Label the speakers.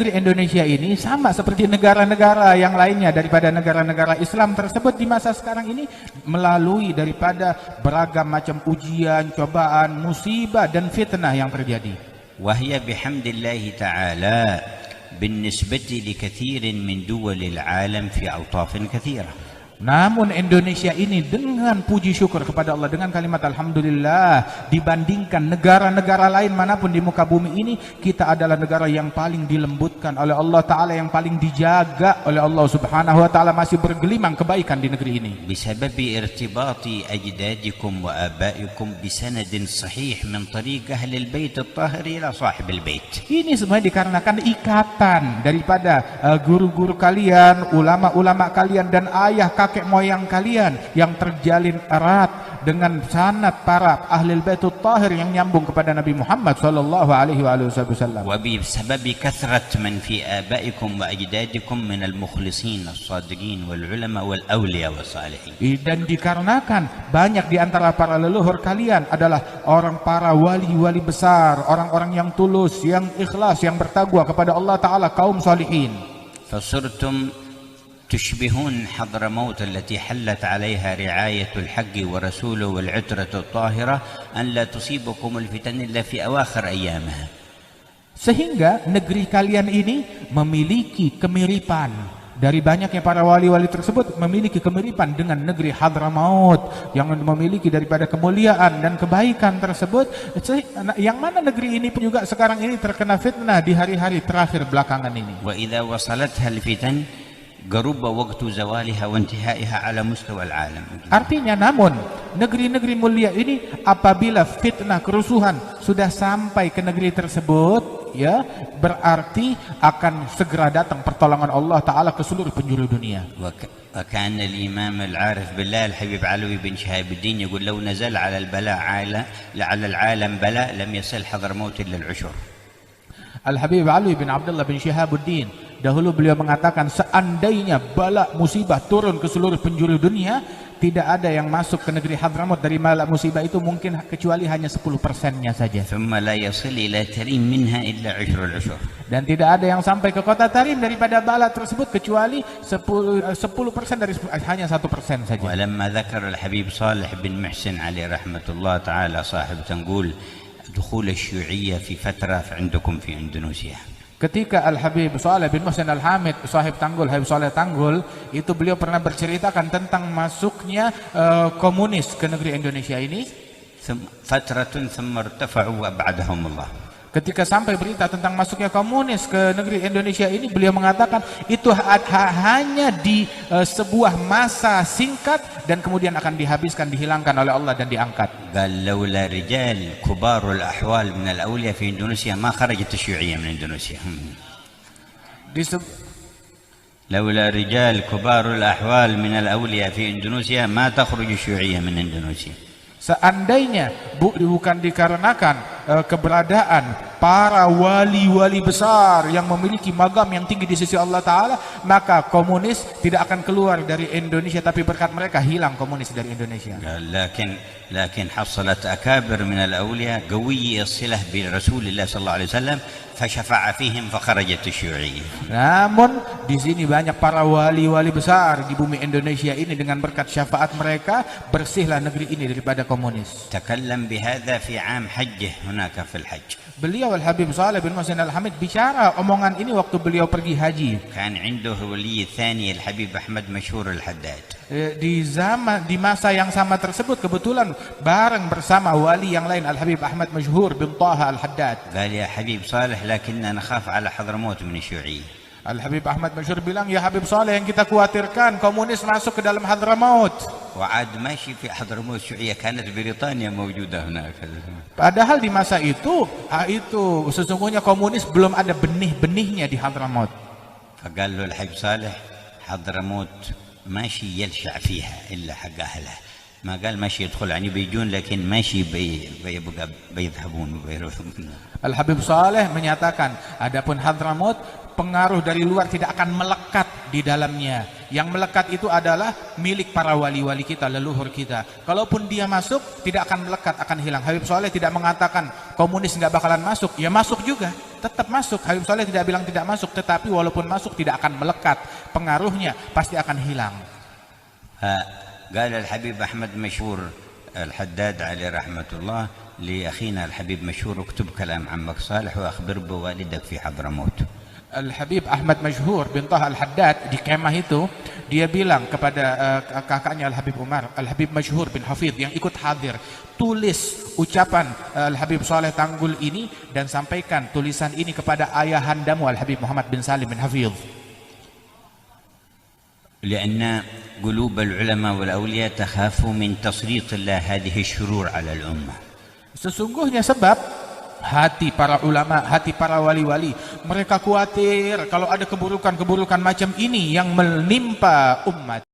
Speaker 1: negeri Indonesia ini sama seperti negara-negara yang lainnya daripada negara-negara Islam tersebut di masa sekarang ini, melalui daripada beragam macam ujian, cobaan, musibah dan fitnah yang terjadi.
Speaker 2: وهي بحمد الله تعالى بالنسبة لكثير من دول العالم في أوطاف كثيرة.
Speaker 1: Namun Indonesia ini dengan puji syukur kepada Allah, dengan kalimat Alhamdulillah, dibandingkan negara-negara lain manapun di muka bumi ini, kita adalah negara yang paling dilembutkan oleh Allah Ta'ala, yang paling dijaga oleh Allah Subhanahu Wa Ta'ala, masih bergelimang kebaikan di negeri ini.
Speaker 2: بسبب ارتباط أجدادكم وآبائكم بسند صحيح من طريق أهل البيت الطاهر إلى صاحب البيت.
Speaker 1: Ini semuanya dikarenakan ikatan daripada guru-guru kalian, ulama-ulama kalian, dan ayah kakek moyang kalian yang terjalin erat dengan sanad para ahlul baitul tahir yang nyambung kepada Nabi Muhammad sallallahu alaihi wasallam.
Speaker 2: وبسبب كثرة من في آبائكم وأجدادكم من المخلصين الصادقين والعلماء والأولياء والصالحين.
Speaker 1: Dan dikarenakan banyak di antara para leluhur kalian adalah orang para wali-wali besar, orang-orang yang tulus, yang ikhlas, yang bertakwa kepada Allah Ta'ala, kaum salihin.
Speaker 2: فصرتم تشبهون حضرموت التي حلت عليها رعاية الحق ورسوله والعترة الطاهرة أن لا تصيبكم الفتن إلا في أواخر أيامها.
Speaker 1: Sehingga negeri kalian ini memiliki kemiripan, dari banyaknya para wali-wali tersebut memiliki kemiripan dengan negeri Hadramaut yang memiliki daripada kemuliaan dan kebaikan tersebut, yang mana negeri ini pun juga sekarang ini terkena fitnah di hari-hari terakhir belakangan ini.
Speaker 2: وإذا وصلتها الفتن قرب وقت زوالها وانتهائها على مستوى العالم.
Speaker 1: Artinya, namun negeri-negeri mulia ini apabila fitnah kerusuhan sudah sampai ke negeri tersebut, ya, berarti akan segera datang pertolongan Allah Ta'ala ke seluruh penjuru dunia.
Speaker 2: وكان الإمام العارف بالله الحبيب علوي بن شهاب الدين يقول لو نزل على العالم بلاء لم يصل حضرموت إلا العشر.
Speaker 1: Al-Habib Alwi bin Abdullah bin Syihabuddin, dahulu beliau mengatakan, seandainya bala musibah turun ke seluruh penjuru dunia, tidak ada yang masuk ke negeri Hadramaut dari bala musibah itu mungkin kecuali hanya 10%-nya saja.
Speaker 2: ثم لا يصل إلى تريم منها إلا عشر العشر.
Speaker 1: Dan tidak ada yang sampai ke kota Tarim daripada bala tersebut kecuali 10% dari hanya 1% saja.
Speaker 2: ولما ذكر الحبيب صالح بن محسن عليه رحمة الله تعالى صاحب تنقول دخول الشيوعية في فترة عندكم في إندونيسيا.
Speaker 1: Ketika Al-Habib Saleh bin Muhsin Al-Hamid, sahib Tanggul, Habib Saleh Tanggul, itu beliau pernah berceritakan tentang masuknya komunis ke negeri Indonesia ini.
Speaker 2: فترة ثم ارتفعوا وأبعدهم الله.
Speaker 1: Ketika sampai berita tentang masuknya komunis ke negeri Indonesia ini, beliau mengatakan itu hanya di sebuah masa singkat dan kemudian akan dihabiskan, dihilangkan oleh Allah dan diangkat.
Speaker 2: قال لولا رجال كبار الأحوال من الأولياء في إندونيسيا ما خرجت الشيوعية من إندونيسيا. لولا رجال كبار الأحوال من الأولياء في إندونيسيا ما تخرج الشيوعية من إندونيسيا.
Speaker 1: Seandainya bukan dikarenakan keberadaan para wali-wali besar yang memiliki magam yang tinggi di sisi Allah Ta'ala, maka komunis tidak akan keluar dari Indonesia, tapi berkat mereka hilang komunis dari Indonesia.
Speaker 2: لكن حصلت أكابر من الأولياء قوي الصلة برسول الله صلى الله عليه وسلم فشفع فيهم فخرجت الشيوعية.
Speaker 1: Namun di sini banyak para wali-wali besar di bumi Indonesia ini, dengan berkat syafaat mereka bersihlah negeri ini daripada komunis.
Speaker 2: تكلم بهذا في عام حجه هناك في الحج.
Speaker 1: Beliau Al-Habib Saleh bin Muhsin Al-Hamid bicara omongan ini waktu beliau pergi haji.
Speaker 2: كان عنده ولي الثاني الحبيب أحمد مشهور الحداد.
Speaker 1: Di masa yang sama tersebut kebetulan bareng bersama wali yang lain Al-Habib Ahmad Masyhur bin Taha Al-Haddad.
Speaker 2: قال يا حبيب صالح لكننا نخاف على حضرموت من الشيوعية.
Speaker 1: Al-Habib Ahmad Masyhur bilang, ya Habib Saleh, yang kita khawatirkan komunis masuk ke dalam Hadramaut.
Speaker 2: وعاد ماشي في حضرموت الشيوعية كانت بريطانيا موجودة هناك.
Speaker 1: Padahal di masa itu sesungguhnya komunis belum ada benih-benihnya di Hadramaut.
Speaker 2: فقال له الحبيب صالح حضرموت ماشي يلشع فيها إلا حق أهلها. ما قال ماشي يدخل يعني بيجون لكن ماشي بيذهبون وبيروحون.
Speaker 1: Al-Habib Saleh menyatakan, adapun Hadramaut pengaruh dari luar tidak akan melekat di dalamnya. Yang melekat itu adalah milik para wali-wali kita, leluhur kita. Kalaupun dia masuk, tidak akan melekat, akan hilang. Habib Saleh tidak mengatakan komunis nggak bakalan masuk, ya masuk juga. tetap masuk. Habib Saleh tidak bilang tidak masuk, tetapi walaupun masuk tidak akan melekat, pengaruhnya pasti akan hilang.
Speaker 2: قال الحبيب أحمد مشهور الحداد عليه رحمة الله لأخينا الحبيب مشهور: اكتب كلام عمك صالح وأخبر بوالدك في حضرموت.
Speaker 1: Al-Habib Ahmad Masyhur bin Taha Al-Haddad di kemah itu, dia bilang kepada kakaknya Al-Habib Umar, Al-Habib Masyhur bin Hafidh yang ikut hadir, tulis ucapan Al-Habib Saleh Tanggul ini dan sampaikan tulisan ini kepada ayahandamu Al-Habib Muhammad bin Salim bin Hafidh.
Speaker 2: لأن قلوب العلماء والأولياء تخاف من تسليط الله هذه الشرور على الأمة.
Speaker 1: Sesungguhnya sebab hati para ulama, hati para wali-wali, mereka khawatir kalau ada keburukan-keburukan macam ini yang menimpa umat.